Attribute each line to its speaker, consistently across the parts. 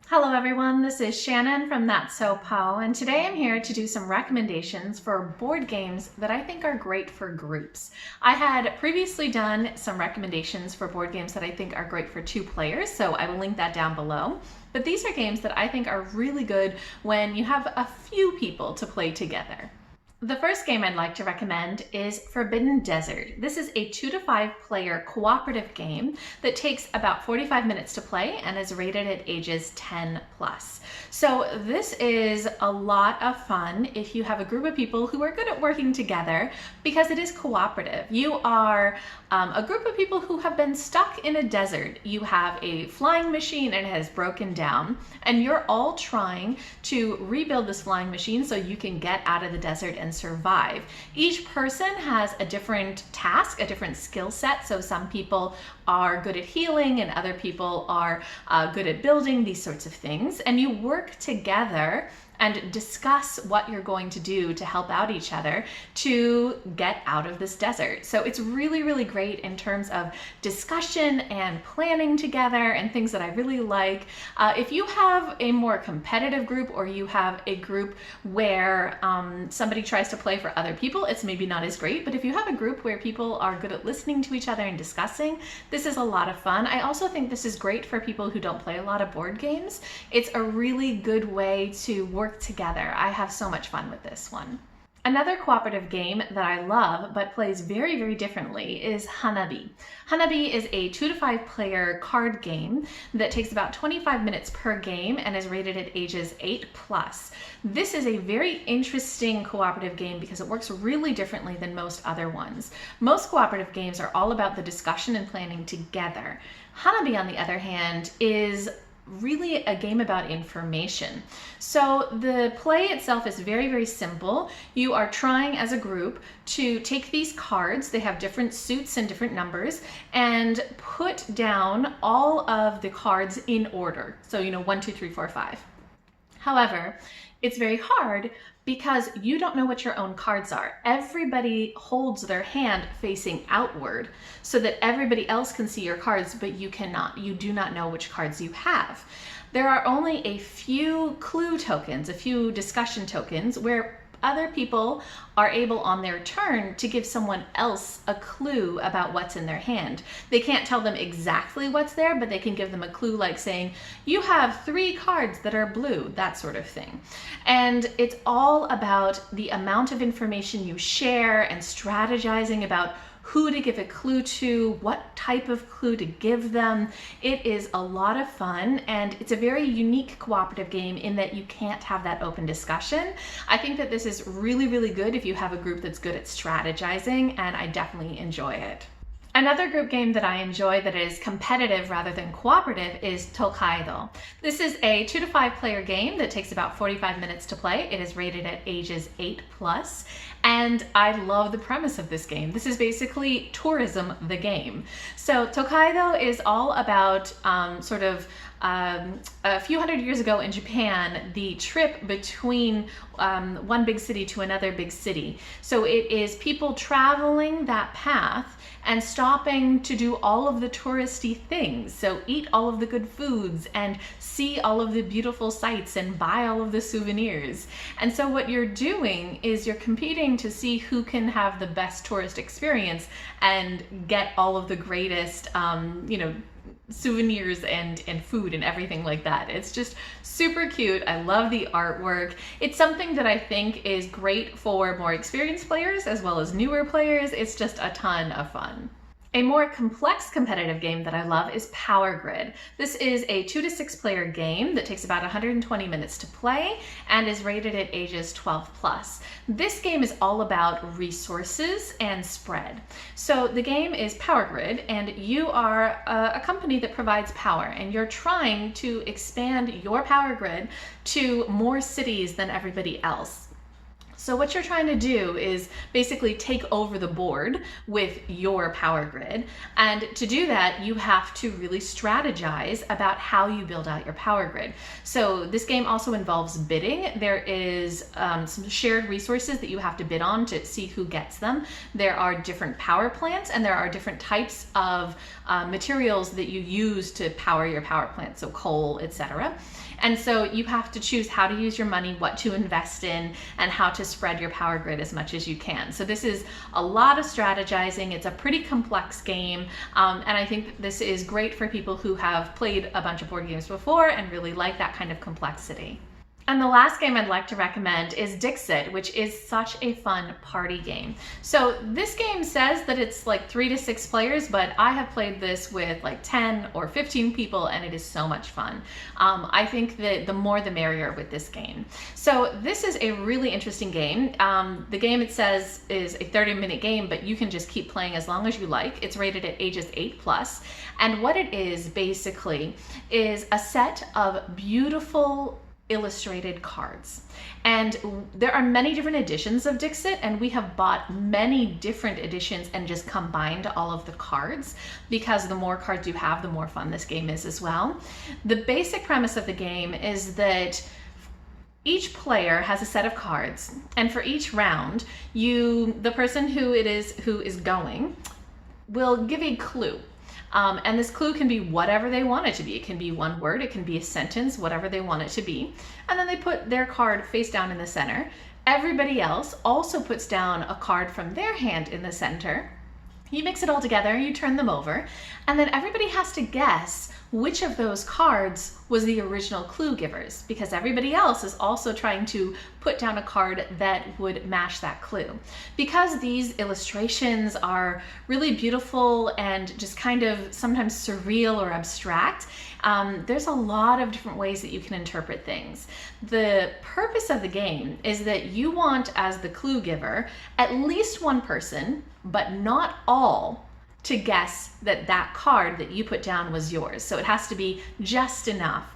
Speaker 1: Hello everyone, this is Shannon from That's So Po, and today I'm here to do some recommendations for board games that I think are great for groups. I had previously done some recommendations for board games that I think are great for two players, so I will link that down below. But these are games that I think are really good when you have a few people to play together. The first game I'd like to recommend is Forbidden Desert. This is a 2 to 5 player cooperative game that takes about 45 minutes to play and is rated at ages 10 plus. So this is a lot of fun if you have a group of people who are good at working together because it is cooperative. You are a group of people who have been stuck in a desert. You have a flying machine and it has broken down, and you're all trying to rebuild this flying machine so you can get out of the desert and survive. Each person has a different task, a different skill set. So some people are good at healing and other people are good at building, these sorts of things. And you work together and discuss what you're going to do to help out each other to get out of this desert. So it's really, really great in terms of discussion and planning together and things that I really like. If you have a more competitive group or you have a group where somebody tries to play for other people, it's maybe not as great. But if you have a group where people are good at listening to each other and discussing, this is a lot of fun. I also think this is great for people who don't play a lot of board games. It's a really good way to work together. I have so much fun with this one. Another cooperative game that I love but plays very, very differently is Hanabi. Hanabi is a 2 to 5 player card game that takes about 25 minutes per game and is rated at ages 8 plus. This is a very interesting cooperative game because it works really differently than most other ones. Most cooperative games are all about the discussion and planning together. Hanabi, on the other hand, is really a game about information. So the play itself is very, very simple. You are trying as a group to take these cards, they have different suits and different numbers, and put down all of the cards in order. So, 1, 2, 3, 4, 5. However, it's very hard because you don't know what your own cards are. Everybody holds their hand facing outward so that everybody else can see your cards, but you cannot. You do not know which cards you have. There are only a few clue tokens, a few discussion tokens, where other people are able on their turn to give someone else a clue about what's in their hand. They can't tell them exactly what's there, but they can give them a clue like saying, you have 3 cards that are blue, that sort of thing. And it's all about the amount of information you share and strategizing about who to give a clue to, what type of clue to give them. It is a lot of fun, and it's a very unique cooperative game in that you can't have that open discussion. I think that this is really, really good if you have a group that's good at strategizing, and I definitely enjoy it. Another group game that I enjoy that is competitive rather than cooperative is Tokaido. This is a 2 to 5 player game that takes about 45 minutes to play. It is rated at ages 8 plus, and I love the premise of this game. This is basically tourism, the game. So Tokaido is all about a few hundred years ago in Japan, the trip between one big city to another big city. So it is people traveling that path and stopping to do all of the touristy things. So eat all of the good foods and see all of the beautiful sights and buy all of the souvenirs. And so what you're doing is you're competing to see who can have the best tourist experience and get all of the greatest, souvenirs and food and everything like that. It's just super cute. I love the artwork. It's something that I think is great for more experienced players as well as newer players. It's just a ton of fun. A more complex competitive game that I love is Power Grid. This is a 2 to 6 player game that takes about 120 minutes to play and is rated at ages 12 plus. This game is all about resources and spread. So the game is Power Grid, and you are a company that provides power, and you're trying to expand your power grid to more cities than everybody else. So what you're trying to do is basically take over the board with your power grid. And to do that, you have to really strategize about how you build out your power grid. So this game also involves bidding. There is some shared resources that you have to bid on to see who gets them. There are different power plants, and there are different types of materials that you use to power your power plant, so coal, etc. And so you have to choose how to use your money, what to invest in, and how to spread your power grid as much as you can. So this is a lot of strategizing. It's a pretty complex game. And I think that this is great for people who have played a bunch of board games before and really like that kind of complexity. And the last game I'd like to recommend is Dixit, which is such a fun party game. So this game says that it's like 3 to 6 players, but I have played this with like 10 or 15 people, and it is so much fun. I think that the more the merrier with this game. So this is a really interesting game. The game, it says, is a 30-minute game, but you can just keep playing as long as you like. It's rated at ages 8+. And what it is basically is a set of beautiful illustrated cards. And there are many different editions of Dixit, and we have bought many different editions and just combined all of the cards, because the more cards you have, the more fun this game is as well. The basic premise of the game is that each player has a set of cards, and for each round, the person who is going will give a clue. And this clue can be whatever they want it to be. It can be one word, it can be a sentence, whatever they want it to be. And then they put their card face down in the center. Everybody else also puts down a card from their hand in the center. You mix it all together, you turn them over, and then everybody has to guess which of those cards was the original clue givers, because everybody else is also trying to put down a card that would match that clue. Because these illustrations are really beautiful and just kind of sometimes surreal or abstract, there's a lot of different ways that you can interpret things. The purpose of the game is that you want, as the clue giver, at least one person, but not all, to guess that card that you put down was yours. So it has to be just enough.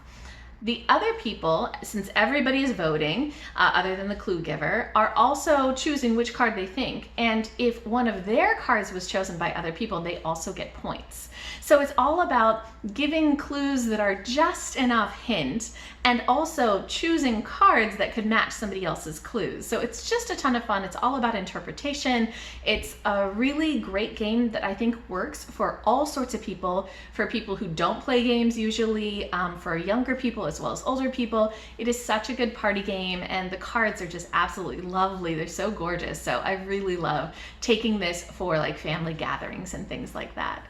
Speaker 1: The other people, since everybody is voting, other than the clue giver, are also choosing which card they think. And if one of their cards was chosen by other people, they also get points. So it's all about giving clues that are just enough hint, and also choosing cards that could match somebody else's clues. So it's just a ton of fun. It's all about interpretation. It's a really great game that I think works for all sorts of people, for people who don't play games usually, for younger people as well as older people. It is such a good party game, and the cards are just absolutely lovely. They're so gorgeous. So I really love taking this for like family gatherings and things like that.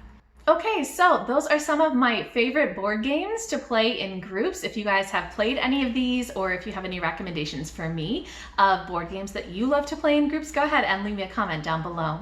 Speaker 1: Okay, so those are some of my favorite board games to play in groups. If you guys have played any of these, or if you have any recommendations for me of board games that you love to play in groups, go ahead and leave me a comment down below.